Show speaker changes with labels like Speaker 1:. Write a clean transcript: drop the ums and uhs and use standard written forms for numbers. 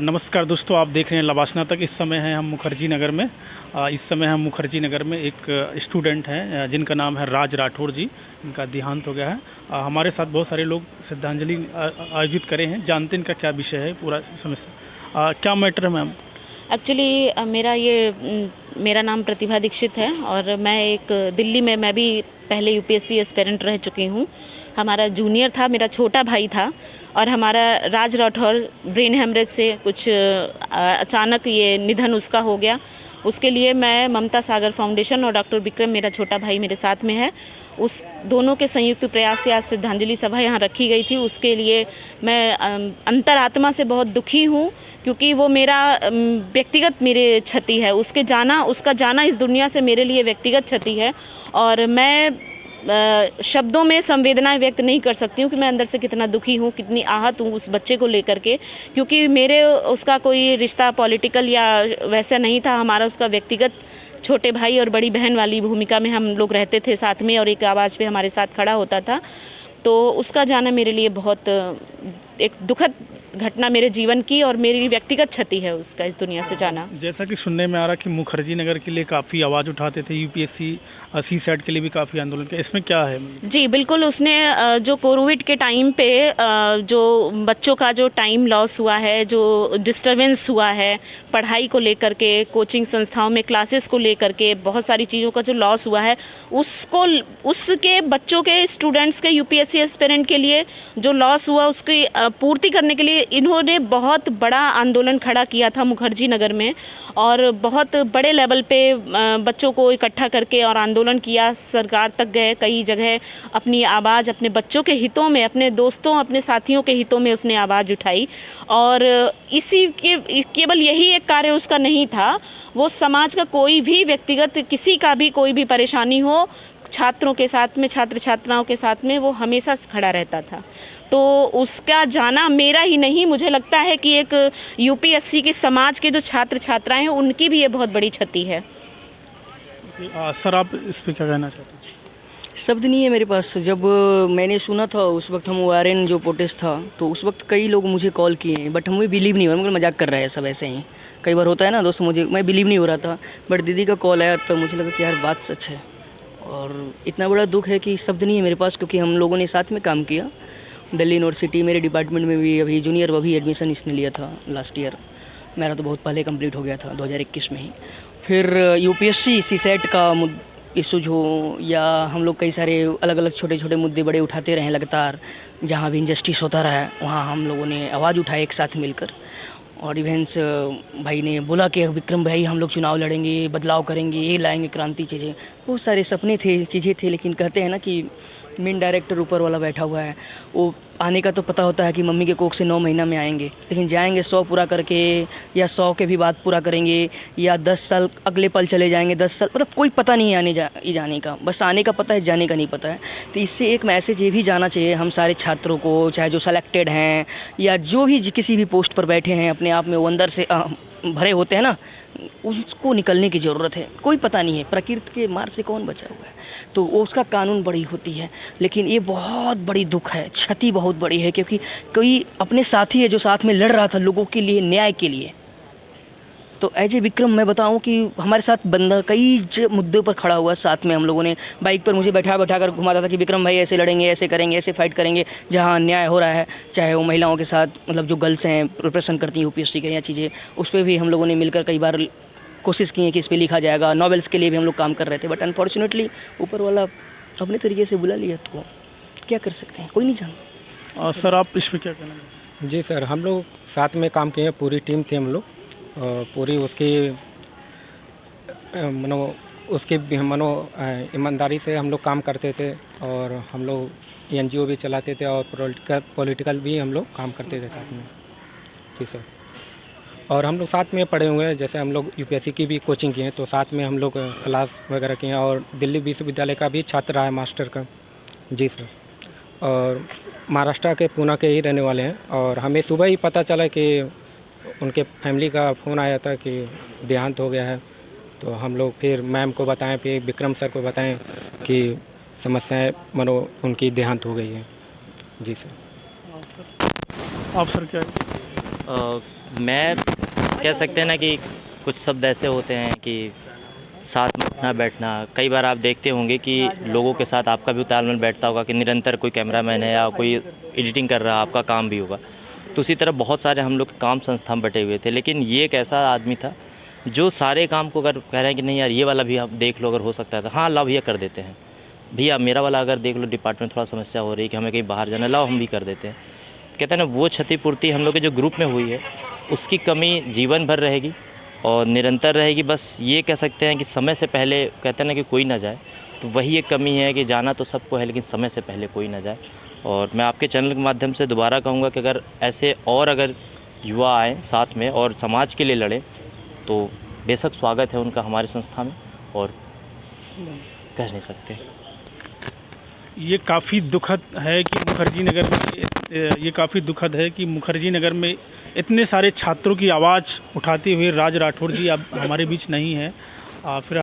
Speaker 1: नमस्कार दोस्तों, आप देख रहे हैं लवासना तक। इस समय है हम मुखर्जी नगर में। एक स्टूडेंट हैं जिनका नाम है राज राठौर जी। इनका देहांत हो गया है। हमारे साथ बहुत सारे लोग श्रद्धांजलि आयोजित करे हैं। जानते हैं इनका क्या विषय है, पूरा समस्या क्या मैटर है मैम?
Speaker 2: एक्चुअली मेरा नाम प्रतिभा दीक्षित है और दिल्ली में मैं भी पहले यूपीएससी एस्पिरेंट रह चुकी हूँ। हमारा जूनियर था, मेरा छोटा भाई था और हमारा राज राठौर ब्रेन हेमरेज से कुछ अचानक ये निधन उसका हो गया। उसके लिए मैं ममता सागर फाउंडेशन और डॉक्टर विक्रम, मेरा छोटा भाई मेरे साथ में है, उस दोनों के संयुक्त प्रयास से आज श्रद्धांजलि सभा यहाँ रखी गई थी। उसके लिए मैं अंतरात्मा से बहुत दुखी हूँ, क्योंकि वो मेरा व्यक्तिगत मेरे क्षति है। उसका जाना इस दुनिया से मेरे लिए व्यक्तिगत क्षति है और मैं शब्दों में संवेदनाएं व्यक्त नहीं कर सकती हूँ कि मैं अंदर से कितना दुखी हूँ, कितनी आहत हूँ उस बच्चे को लेकर के। क्योंकि मेरे उसका कोई रिश्ता पॉलिटिकल या वैसा नहीं था। हमारा उसका व्यक्तिगत छोटे भाई और बड़ी बहन वाली भूमिका में हम लोग रहते थे साथ में और एक आवाज़ पे हमारे साथ खड़ा होता था। तो उसका जाना मेरे लिए बहुत एक दुखद घटना मेरे जीवन की और मेरी व्यक्तिगत क्षति है उसका इस दुनिया से जाना।
Speaker 1: जैसा कि सुनने में आ रहा कि मुखर्जी नगर के लिए काफ़ी आवाज़ उठाते थे, यूपीएससी सीसैट के लिए भी काफ़ी आंदोलन किया, इसमें क्या है?
Speaker 2: जी बिल्कुल, उसने जो कोविड के टाइम पे जो बच्चों का जो टाइम लॉस हुआ है, जो डिस्टरबेंस हुआ है पढ़ाई को लेकर के, कोचिंग संस्थाओं में क्लासेस को लेकर के, बहुत सारी चीज़ों का जो लॉस हुआ है उसके बच्चों के, स्टूडेंट्स के, यूपीएससी एस्पिरेंट के लिए जो लॉस हुआ उसकी पूर्ति करने के लिए इन्होंने बहुत बड़ा आंदोलन खड़ा किया था मुखर्जी नगर में और बहुत बड़े लेवल पे बच्चों को इकट्ठा करके और आंदोलन किया। सरकार तक गए, कई जगह अपनी आवाज़ अपने बच्चों के हितों में, अपने दोस्तों, अपने साथियों के हितों में उसने आवाज़ उठाई। और केवल यही एक कार्य उसका नहीं था, वो समाज का कोई भी व्यक्तिगत किसी का भी कोई भी परेशानी हो, छात्रों के साथ में, छात्र छात्राओं के साथ में वो हमेशा खड़ा रहता था। तो उसका जाना मेरा ही नहीं, मुझे लगता है कि एक यूपीएससी के समाज के जो छात्र छात्राएं हैं उनकी भी ये बहुत बड़ी क्षति है।
Speaker 1: सर, आप इस पर क्या कहना चाहते हैं?
Speaker 3: शब्द नहीं है मेरे पास। जब मैंने सुना था उस वक्त, हम वारेन जो प्रोटेस्ट था, तो उस वक्त कई लोग मुझे कॉल किए हैं, बट हमें बिलीव नहीं हो रहा, मजाक कर रहा है सब ऐसे ही। कई बार होता है ना दोस्त, मैं बिलीव नहीं हो रहा था, बट दीदी का कॉल आया तो मुझे लगा कि यार बात सच है। और इतना बड़ा दुख है कि शब्द नहीं है मेरे पास, क्योंकि हम लोगों ने साथ में काम किया दिल्ली यूनिवर्सिटी, मेरे डिपार्टमेंट में भी अभी जूनियर अभी एडमिशन इसने लिया था लास्ट ईयर। मेरा तो बहुत पहले कंप्लीट हो गया था 2021 में ही। फिर यूपीएससी सीसैट का इशूज हो या हम लोग कई सारे अलग अलग छोटे छोटे मुद्दे बड़े उठाते रहे लगातार, जहाँ भी इनजस्टिस होता रहा है वहाँ हम लोगों ने आवाज़ उठाई एक साथ मिलकर। और इवेंट्स भाई ने बोला कि विक्रम भाई हम लोग चुनाव लड़ेंगे, बदलाव करेंगे, ये लाएंगे क्रांति, चीज़ें, बहुत सारे सपने थे, चीज़ें थे। लेकिन कहते हैं ना कि मेन डायरेक्टर ऊपर वाला बैठा हुआ है, वो आने का तो पता होता है कि मम्मी के कोख से 9 महीना में आएंगे, लेकिन जाएंगे 100 पूरा करके या 100 के भी बाद पूरा करेंगे या 10 साल अगले पल चले जाएंगे, 10 साल, मतलब कोई पता नहीं है जाने का, बस आने का पता है, जाने का नहीं पता है। तो इससे एक मैसेज ये भी जाना चाहिए हम सारे छात्रों को, चाहे जो सेलेक्टेड हैं या जो भी किसी भी पोस्ट पर बैठे हैं, अपने आप में वो अंदर से भरे होते हैं ना, उसको निकलने की ज़रूरत है। कोई पता नहीं है प्रकृति के मार से कौन बचा हुआ है, तो उसका कानून बड़ी होती है। लेकिन ये बहुत बड़ी दुख है, क्षति बहुत बड़ी है, क्योंकि कोई अपने साथी है जो साथ में लड़ रहा था लोगों के लिए, न्याय के लिए। तो एज ए विक्रम मैं बताऊं कि हमारे साथ बंदा कई मुद्दों पर खड़ा हुआ, साथ में हम लोगों ने बाइक पर मुझे बैठा कर घुमाता था कि विक्रम भाई ऐसे लड़ेंगे, ऐसे करेंगे, ऐसे फाइट करेंगे, जहां अन्याय हो रहा है, चाहे वो महिलाओं के साथ, मतलब जो गर्ल्स हैं प्रिपरेशन करती हैं यूपीएससी के या चीज़ें, उस पर भी हम लोगों ने मिलकर कई बार कोशिश की है कि इस पर लिखा जाएगा। नॉवेल्स के लिए भी हम लोग काम कर रहे थे, बट अनफॉर्चुनेटली ऊपर वाला अपने तरीके से बुला लिया, तो क्या कर सकते हैं, कोई नहीं जाना।
Speaker 1: सर, आप इस पर क्या कहना चाहते हैं?
Speaker 4: जी सर, हम लोग साथ में काम किए, पूरी टीम थी हम लोग, पूरी उसकी ईमानदारी से हम लोग काम करते थे और हम लोग एनजीओ भी चलाते थे और पॉलिटिकल भी हम लोग काम करते थे साथ में। जी सर, और हम लोग साथ में पढ़े हुए हैं, जैसे हम लोग यूपीएससी की भी कोचिंग किए हैं, तो साथ में हम लोग क्लास वगैरह किए हैं और दिल्ली विश्वविद्यालय का भी छात्र रहा है, मास्टर का। जी सर, और महाराष्ट्र के पूना के ही रहने वाले हैं। और हमें सुबह ही पता चला कि उनके फैमिली का फ़ोन आया था कि देहांत हो गया है, तो हम लोग फिर मैम को बताएं, फिर विक्रम सर को बताएं कि समस्याएं उनकी देहांत हो गई है। जी सर।
Speaker 1: आप सर क्या?
Speaker 5: मैं कह सकते हैं ना कि कुछ शब्द ऐसे होते हैं कि साथ में उठना बैठना। कई बार आप देखते होंगे कि लोगों के साथ आपका भी तालमेल बैठता होगा कि निरंतर कोई कैमरामैन है या कोई एडिटिंग कर रहा है, आपका काम भी होगा। तो उसी तरह बहुत सारे हम लोग काम संस्था में बटे हुए थे, लेकिन ये एक ऐसा आदमी था जो सारे काम को अगर कह रहे हैं कि नहीं यार ये वाला भी आप देख लो अगर हो सकता है तो हाँ लाओ भैया कर देते हैं, भैया मेरा वाला अगर देख लो डिपार्टमेंट थोड़ा समस्या हो रही है कि हमें कहीं बाहर जाना, लाओ हम भी कर देते हैं। कहते हैं ना वो क्षतिपूर्ति हम लोग के जो ग्रुप में हुई है उसकी कमी जीवन भर रहेगी और निरंतर रहेगी। बस ये कह सकते हैं कि समय से पहले कहते हैं ना कि कोई ना जाए, तो वही एक कमी है कि जाना तो सबको है लेकिन समय से पहले कोई ना जाए। और मैं आपके चैनल के माध्यम से दोबारा कहूँगा कि अगर ऐसे और अगर युवा आए साथ में और समाज के लिए लड़ें तो बेशक स्वागत है उनका हमारी संस्था में, और कह नहीं सकते।
Speaker 1: ये काफ़ी दुखद है कि मुखर्जी नगर में ये काफ़ी दुखद है कि मुखर्जी नगर में इतने सारे छात्रों की आवाज़ उठाते हुए राज राठौर जी अब हमारे बीच नहीं है। फिर